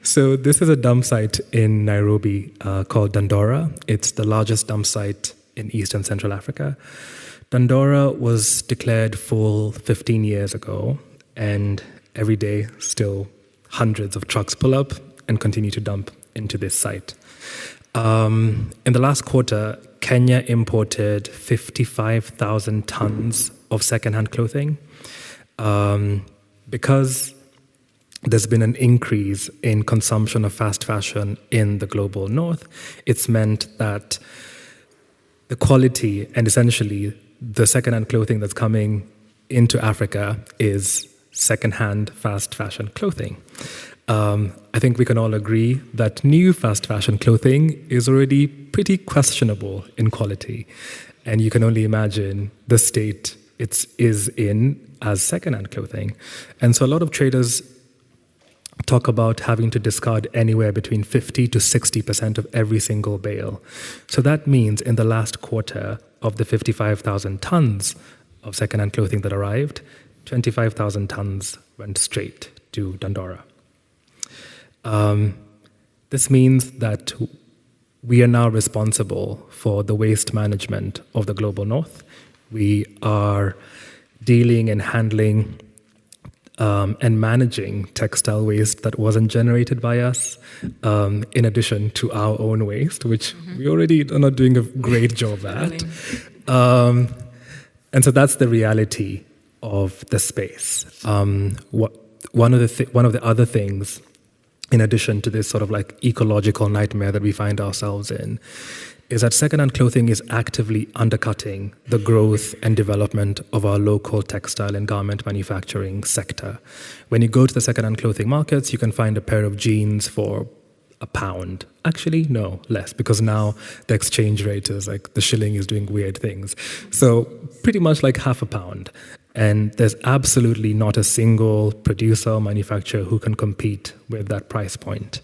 So this is a dump site in Nairobi called Dandora. It's the largest dump site in East and Central Africa. Dandora was declared full 15 years ago, and every day still hundreds of trucks pull up and continue to dump into this site. In the last quarter, Kenya imported 55,000 tons of secondhand clothing. Because there's been an increase in consumption of fast fashion in the global north, it's meant that the quality and essentially the secondhand clothing that's coming into Africa is secondhand fast fashion clothing. I think we can all agree that new fast fashion clothing is already pretty questionable in quality, and you can only imagine the state it is in as secondhand clothing. And so a lot of traders talk about having to discard anywhere between 50 to 60% of every single bale. So that means in the last quarter of the 55,000 tons of secondhand clothing that arrived, 25,000 tons went straight to Dandora. This means that we are now responsible for the waste management of the global north. We are dealing and handling and managing textile waste that wasn't generated by us, in addition to our own waste, which we already are not doing a great job at. And so that's the reality of the space. One of the other things, in addition to this sort of like ecological nightmare that we find ourselves in, is that secondhand clothing is actively undercutting the growth and development of our local textile and garment manufacturing sector. When you go to the secondhand clothing markets, you can find a pair of jeans for £1. Actually, no, less, because now the exchange rate is like the shilling is doing weird things. So pretty much like £0.50. And there's absolutely not a single producer or manufacturer who can compete with that price point.